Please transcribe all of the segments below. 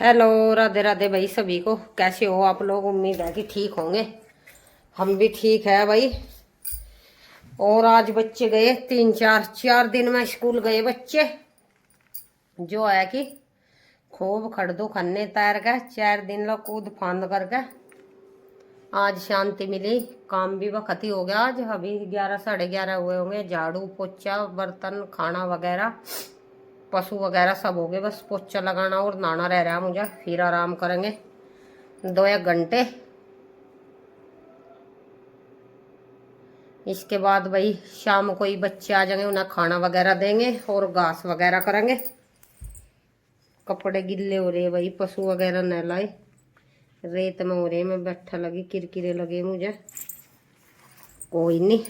Hello, Radhe Radhe भाई सभी को। कैसे हो आप लोग? उम्मीद है कि ठीक होंगे। हम भी ठीक है भाई। और आज बच्चे गए 3 4 4 दिन में स्कूल गए बच्चे। जो है कि खूब खड़दू खन्ने तैर के 4 दिन लो कूद फांद करके आज शांति मिली। काम भी वक्त ही हो गया। आज अभी 11 साढ़े 11 हुए होंगे। झाड़ू पोछा बर्तन खाना वगैरह पशु वगैरह सब हो गए। बस पोछा लगाना और नहाना रह रहा है मुझे। फिर आराम करेंगे 2 1 घंटे। इसके बाद भाई शाम को ही बच्चे आ जाएंगे, उन्हें खाना वगैरह देंगे और घास वगैरह करेंगे। कपड़े गिल्ले हो रहे भाई, पशु वगैरह नहलाए। रेत में हो रहे, मैं बैठा लगी किरकिरे लगे मुझे। कोई नहीं,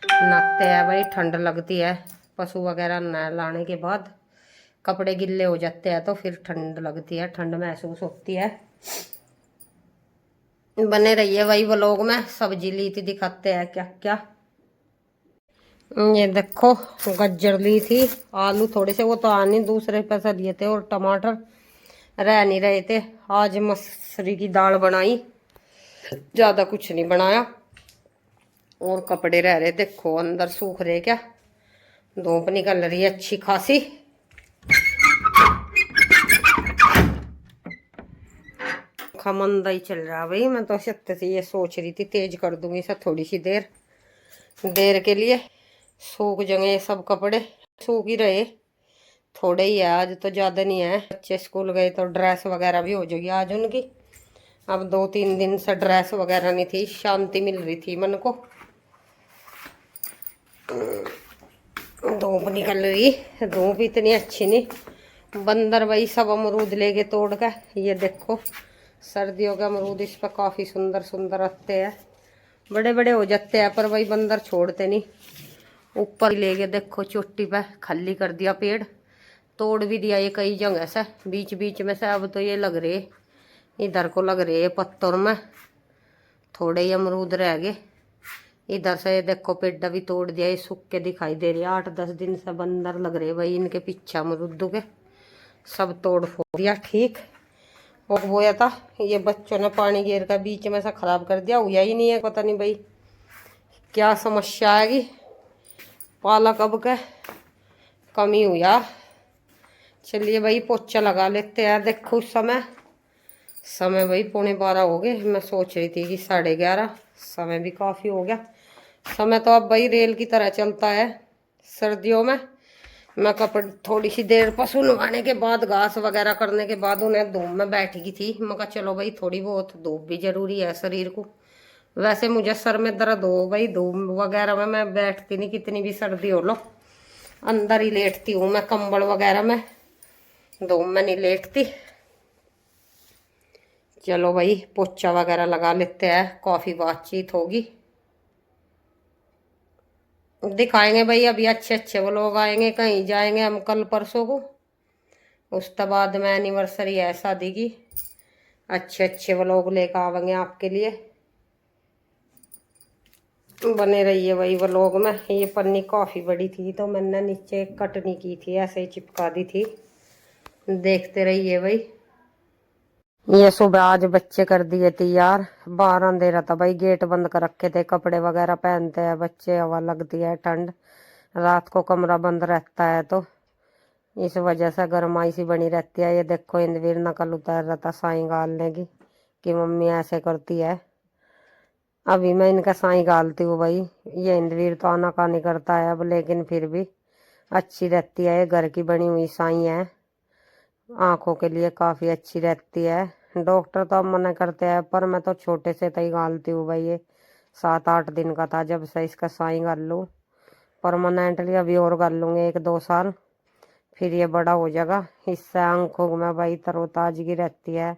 नहाते हैं भाई। ठंड लगती है पशु वगैरह नहलाने के बाद। कपड़े गिल्ले हो जाते हैं तो फिर ठंड लगती है, ठंड महसूस होती है। बने रहिए भाई व्लॉग में। सब्जी ली थी, दिखाते हैं क्या क्या। ये देखो गाजर ली थी, आलू थोड़े से, वो तो आ नहीं, दूसरे पैसे लिए थे, और टमाटर रह नहीं रहे थे। आज मसूरी की दाल बनाई, ज्यादा कुछ नहीं बनाया। और कपड़े रह रहे, देखो अंदर सूख रहे क्या। धूप निकल रही है अच्छी खासी। मंदा ही चल रहा भाई। मैं तो सत्य से ये सोच रही थी तेज कर दूंगी इसे थोड़ी सी देर देर के लिए। सूख जाएंगे सब कपड़े, सूख ही रहे। थोड़े ही है आज, तो ज्यादा नहीं है। बच्चे स्कूल गए तो ड्रेस वगैरह भी हो जाएगी आज उनकी। अब 2 3 दिन से ड्रेस वगैरह नहीं थी, शांति मिल रही थी मन को। धूप निकल रही, धूप इतनी अच्छी नहीं। बंदर भाई सब अमरूद लेके तोड़ का। ये देखो सर्दियों के अमरूद, इस पर काफी सुंदर सुंदर आते हैं, बड़े बड़े हो जाते हैं, पर भाई बंदर छोड़ते नहीं। ऊपर ले गए, देखो चोटी पे खाली कर दिया पेड़, तोड़ भी दिया ये कई जगह से, बीच बीच में से। अब तो ये लग रहे, इधर को लग रहे पत्थर में थोड़े ही अमरूद रह गए। इधर से ये देखो पेड़ भी तोड़ दिया, ये सूख के दिखाई दे रहे। 8 10 दिन से बंदर लग रहे भाई इनके पीछे अमरूद के। सब तोड़ फोड़ दिया ठीक। और बोया था, ये बच्चों ने पानी गिर कर बीच में से खराब कर दिया, हुआ ही नहीं है। पता नहीं भाई क्या समस्या आएगी। पाला कब के कमी हुआ। चलिए भाई पोछा लगा लेते हैं। देखो समय समय भाई 11:15 हो गए। मैं सोच रही थी कि 11:30। समय भी काफ़ी हो गया। समय तो अब भाई रेल की तरह चलता है सर्दियों में। मैं कपड़े थोड़ी सी देर पशु नहाने के बाद, घास वगैरह करने के बाद, उन्हें धूप में बैठ गई थी। मैं कहा चलो भाई थोड़ी बहुत धूप भी जरूरी है शरीर को। वैसे मुझे सर में दर्द हो भाई, धूप वगैरह में मैं बैठती नहीं, कितनी भी सर्दी हो लो। अंदर ही लेटती हूँ मैं कंबल वगैरह में, धूप में नहीं लेटती। चलो भाई पोछा वगैरह लगा लेते हैं, काफी बातचीत होगी। दिखाएंगे भाई अभी अच्छे अच्छे वो लोग आएंगे। कहीं जाएंगे हम कल परसों को, उसके बाद में एनिवर्सरी है शादी की। अच्छे अच्छे वो लोग लेकर आवेंगे आपके लिए। बने रहिए भाई व्लॉग में। ये पन्नी काफी बड़ी थी तो मैंने नीचे कटनी की थी, ऐसे ही चिपका दी थी। देखते रहिए भाई। ये सुबह आज बच्चे कर दिए तैयार। बाहर अंधेरा था भाई, गेट बंद कर रखे थे। कपड़े वगैरह पहनते हैं बच्चे, हवा लगती है, ठंड, रात को कमरा बंद रहता है तो इस वजह से गर्माई सी बनी रहती है। ये देखो इंद्रवीर नकल उतार रहा था साई गालने की, कि मम्मी ऐसे करती है। अभी मैं इनका साई गालती हूँ भाई। ये इंद्रवीर तो आनाकानी करता है अब, लेकिन फिर भी अच्छी रहती है। ये घर की बनी हुई साई है, आंखों के लिए काफी अच्छी रहती है। डॉक्टर तो अब मना करते हैं, पर मैं तो छोटे से तय गालती हूँ भाई। ये 7 8 दिन का था जब से इसका साई गाल लूँ। परमानेंटली अभी और गाल लूंगे 1 2 साल, फिर ये बड़ा हो जाएगा। इससे आंखों में भाई तरोताजगी रहती है।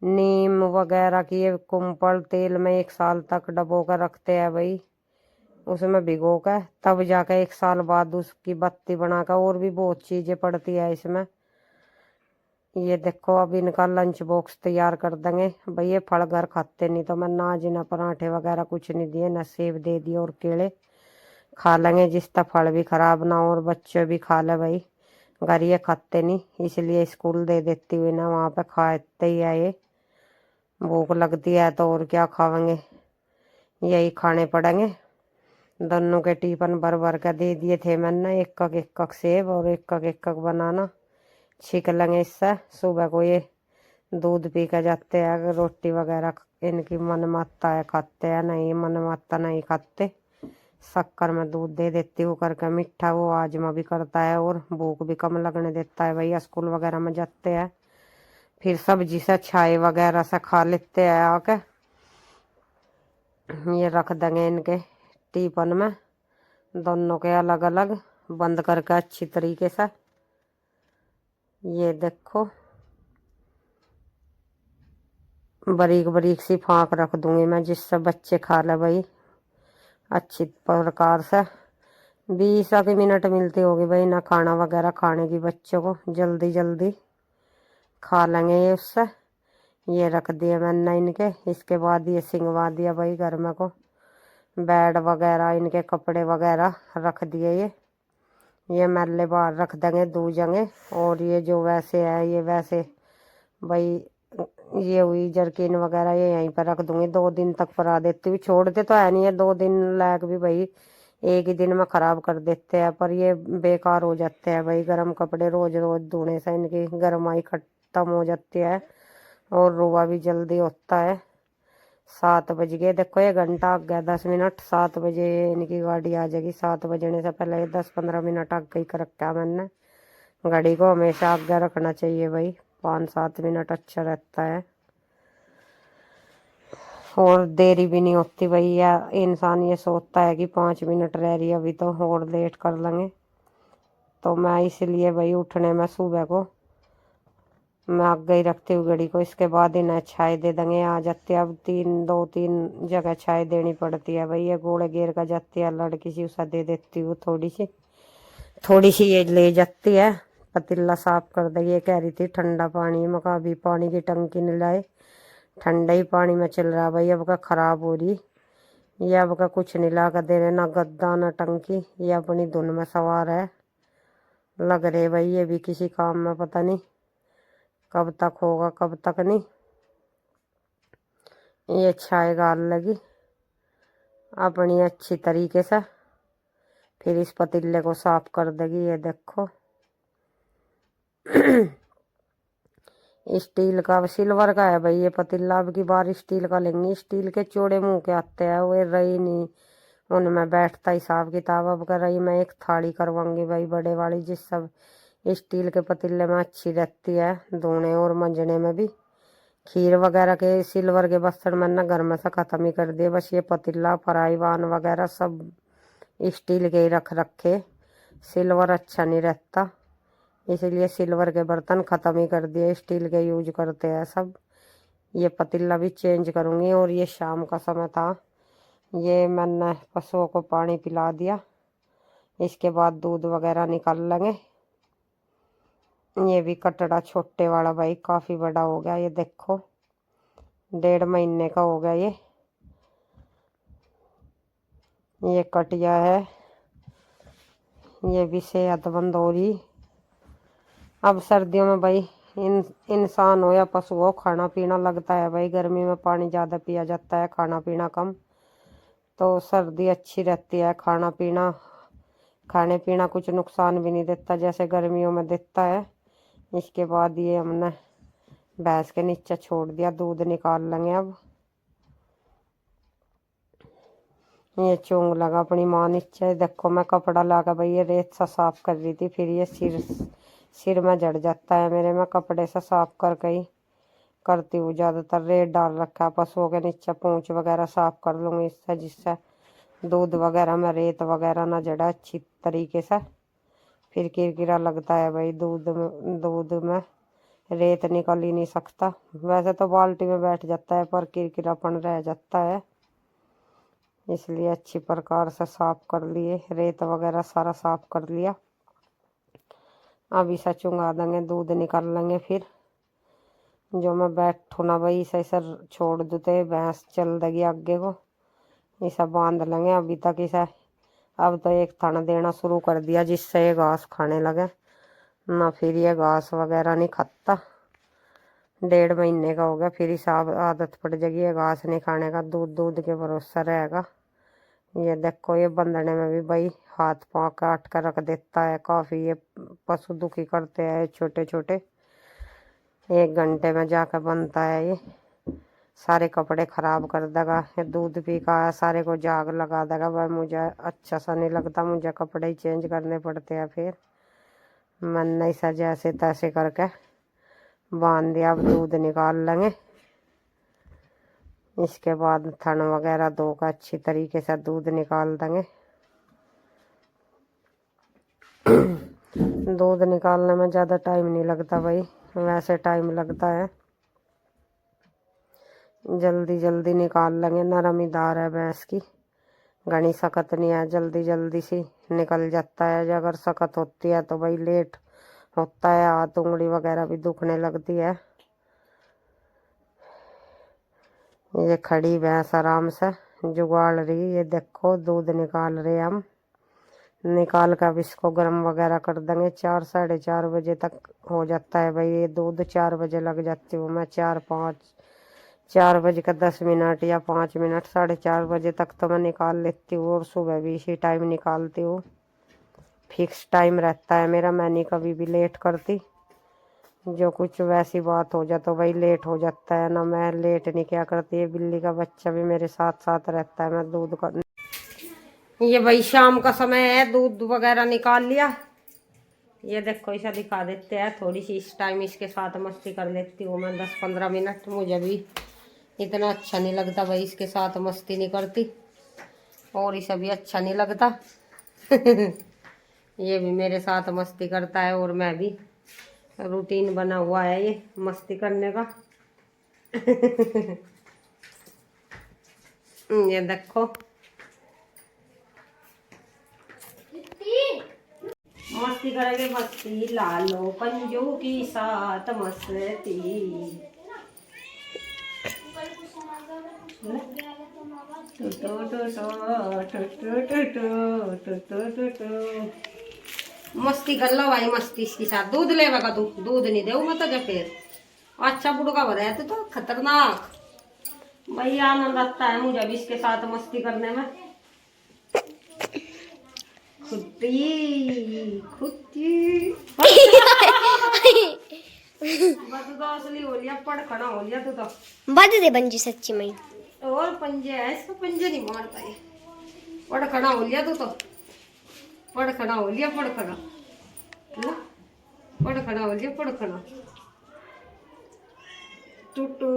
नीम वगैरह की ये कुंपल तेल में 1 साल तक डबो कर रखते हैं भाई, उसमें भिगो कर, तब जाकर 1 साल बाद उसकी बत्ती बनाकर। और भी बहुत चीजें पड़ती है इसमें। ये देखो अब इनका लंच बॉक्स तैयार कर देंगे भाई। ये फल घर खाते नहीं, तो मैं नाज ना पराठे वगैरह कुछ नहीं दिए, न सेब दे दिए, और केले खा लेंगे जिसका फल भी खराब ना हो और बच्चे भी खा ले भाई। घर ये खाते नहीं, इसलिए स्कूल दे देती हुई ना, वहाँ पे खाते ही है ये। भूख लगती है तो और क्या खावेंगे, यही खाने पड़ेंगे। दोनों के टिफिन भर भर कर दे दिए थे मैंने, एक कक सेब और एक कक बनाना छीक लेंगे इससे। सुबह को ये दूध पी कर जाते हैं, रोटी वगैरह इनकी मन मारता है खाते हैं, नहीं मन मारता नहीं खाते। शक्कर में दूध दे देती हूँ करके मीठा, वो आजमा भी करता है और भूख भी कम लगने देता है। भैया स्कूल वगैरह में जाते हैं, फिर सब्जी से चाय वगैरह से खा लेते हैं आके। ये रख देंगे इनके टिफिन में, दोनों के अलग अलग बंद करके अच्छी तरीके से। ये देखो बारीक बारीक सी फाँक रख दूंगी मैं, जिससे बच्चे खा ले भाई अच्छी प्रकार से। 20 मिनट मिलती होगी भाई ना खाना वगैरह खाने की, बच्चों को जल्दी जल्दी खा लेंगे ये उससे। ये रख दिए मैंने इनके। इसके बाद ये सिंगवा दिया भाई घर में को, बेड वगैरह इनके कपड़े वगैरह रख दिए। ये मैले बाहर रख देंगे 2 जगह, और ये जो वैसे है ये वैसे भाई, ये हुई जर्किन वगैरह ये यहीं पर रख दूंगी। 2 दिन तक परा देती हूँ, छोड़ते तो है नहीं है 2 दिन लायक भी भाई, एक ही दिन में खराब कर देते हैं, पर ये बेकार हो जाते हैं भाई। गर्म कपड़े रोज रोज धोने से इनकी गर्माई खत्म हो जाती है और रुआ भी जल्दी होता है। 7 बज गए, देखो ये घंटा आ गया 10 मिनट, 7 बजे इनकी गाड़ी आ जाएगी। 7 बजने से पहले 10-15 मिनट आगे ही कर रखा मैंने। गाड़ी को हमेशा आगे रखना चाहिए भाई, 5-7 मिनट अच्छा रहता है और देरी भी नहीं होती भाई। या इंसान ये सोचता है कि 5 मिनट रह रही है अभी तो और लेट कर लेंगे, तो मैं इसलिए भाई उठने में सुबह को मैं आगे ही रखती हूँ घड़ी को। इसके बाद इन्हें चाय दे देंगे, आ जाते हैं अब 2-3 जगह चाय देनी पड़ती है भाई। ये गोले घेर का जाती है लड़की सी, उसे दे देती हूँ थोड़ी सी ये ले जाती है। पतीला साफ कर दे, ये कह रही थी ठंडा पानी, मका अभी पानी की टंकी नहीं लाए, ठंडा ही पानी में चल रहा भाई। अब का खराब हो रही, ये अब का कुछ नहीं ला कर दे रहे, ना गद्दा ना टंकी, ये अपनी धुन में सवार है। लग रहे भाई ये भी किसी काम में, पता नहीं कब तक होगा कब तक नहीं। ये चाय गाल लगी अपनी अच्छी तरीके से, फिर इस पतीले को साफ कर देगी। ये देखो स्टील का सिल्वर का है भाई ये पतीला, अब की बार स्टील का लेंगे। स्टील के चौड़े मुंह के आते हैं, वो रही नहीं उनमें बैठता हिसाब किताब। अब कर रही मैं एक थाली करवाऊंगी भाई बड़े वाली, जिस सब स्टील के पतीले में अच्छी रहती है धोने और मंजने में भी। खीर वगैरह के सिल्वर के बर्तन मैंने घर में से ख़त्म ही कर दिए, बस ये पतीला फ्राईवान वगैरह सब स्टील के ही रख रखे। सिल्वर अच्छा नहीं रहता, इसलिए सिल्वर के बर्तन ख़त्म ही कर दिए, स्टील के यूज करते हैं सब। ये पतीला भी चेंज करूँगी। और ये शाम का समय था, ये मैंने पशुओं को पानी पिला दिया, इसके बाद दूध वगैरह निकाल लेंगे। ये भी कटड़ा छोटे वाला भाई काफ़ी बड़ा हो गया, ये देखो 1.5 महीने का हो गया ये कटिया है, ये भी सेहतमंद हो रही। अब सर्दियों में भाई इंसान हो या पशु हो, खाना पीना लगता है भाई। गर्मी में पानी ज़्यादा पिया जाता है, खाना पीना कम, तो सर्दी अच्छी रहती है। खाने पीना कुछ नुकसान भी नहीं देता जैसे गर्मियों में देता है। इसके बाद ये हमने भैंस के नीचे छोड़ दिया, दूध निकाल लेंगे अब। ये चोंग लगा अपनी माँ नीचे, देखो मैं कपड़ा लाकर भाई ये रेत सा साफ कर रही थी, फिर ये सिर में जड़ जाता है मेरे, में कपड़े से साफ करके ही करती हूँ ज़्यादातर। रेत डाल रखा है पशुओं के नीचे, पूंछ वगैरह साफ कर लूँगी इससे, जिससे दूध वगैरह में रेत वगैरह ना जड़ा अच्छी तरीके से। फिर किरकिरा लगता है भाई दूध में रेत निकल ही नहीं सकता। वैसे तो बाल्टी में बैठ जाता है, पर किरकिरापन रह जाता है, इसलिए अच्छी प्रकार से साफ कर लिए, रेत वगैरह सारा साफ कर लिया। अब इसे चुंगा देंगे, दूध निकाल लेंगे। फिर जो मैं बैठू ना भाई इसे छोड़ दूते, भैंस चल देगी आगे को, इसे बांध लेंगे। अभी तक इसे अब तो एक थन देना शुरू कर दिया, जिससे ये घास खाने लगे। ना फिर ये घास वगैरह नहीं खाता। 1.5 महीने का हो गया, फिर ही साफ आदत पड़ जाएगी ये घास नहीं खाने का, दूध दूध के भरोसा रहेगा। ये देखो ये बंधने में भी भाई हाथ पाँव काट कर रख देता है, काफ़ी ये पशु दुखी करते हैं छोटे छोटे। 1 घंटे में जाकर बनता है ये, सारे कपड़े खराब कर देगा। ये दूध पी का सारे को जाग लगा देगा। वह मुझे अच्छा सा नहीं लगता, मुझे कपड़े ही चेंज करने पड़ते हैं। फिर मन नहीं सा जैसे तैसे करके बांध दिया। अब दूध निकाल लेंगे, इसके बाद थन वगैरह धो कर अच्छी तरीके से दूध निकाल देंगे। दूध निकालने में ज़्यादा टाइम नहीं लगता भाई, वैसे टाइम लगता है। जल्दी जल्दी निकाल लेंगे, नरम ही दार है भैंस की, घनी सख्त नहीं है, जल्दी जल्दी सी निकल जाता है। अगर सख्त होती है तो भाई लेट होता है, हाथ उंगली वगैरह भी दुखने लगती है। ये खड़ी भैंस आराम से जुगाड़ रही, ये देखो दूध निकाल रहे हम। निकाल कर अब इसको गर्म वगैरह कर देंगे। 4 साढ़े 4 बजे तक हो जाता है भाई ये दूध। 4 बजे लग जाती हूँ मैं, 4 बज कर 10 मिनट या 5 मिनट, 4:30 बजे तक तो मैं निकाल लेती हूँ। और सुबह भी इसी टाइम निकालती हूँ, फिक्स टाइम रहता है मेरा, मैं नहीं कभी भी लेट करती। जो कुछ वैसी बात हो जाए तो भाई लेट हो जाता है ना, मैं लेट नहीं क्या करती। ये बिल्ली का बच्चा भी मेरे साथ साथ रहता है, मैं दूध का। ये भाई शाम का समय है, दूध वगैरह निकाल लिया। ये देखो इसे दिखा देते हैं, थोड़ी सी इस टाइम इसके साथ मस्ती कर लेती हूँ मैं 10-15 मिनट। मुझे भी इतना अच्छा नहीं लगता भाई इसके साथ मस्ती नहीं करती, और इसे भी अच्छा नहीं लगता। ये भी मेरे साथ मस्ती करता है, और मैं भी, रूटीन बना हुआ है ये मस्ती करने का। ये देखो मस्ती करेंगे, मस्ती लालो पंजू की साथ मस्ती। मस्ती कर लो भाई, मस्ती इसके साथ। दूध लेवा का, दूध नहीं दे मैं तो फिर अच्छा बुढ़का भरा है तो खतरनाक भाई। आनंद आता है मुझे भी इसके साथ मस्ती करने में। खुट्टी खुट्टी बस तो असली हो लिया, पड़ खड़ा हो लिया तू तो। बद दे बंजी सच्ची में, और पंजे है इसको, पंजे नहीं मारता ये। पड़ खड़ा हो लिया तू तो, पड़ खड़ा हो लिया, पड़ खड़ा, पड़ खड़ा हो लिया, पड़ खड़ा। टूटू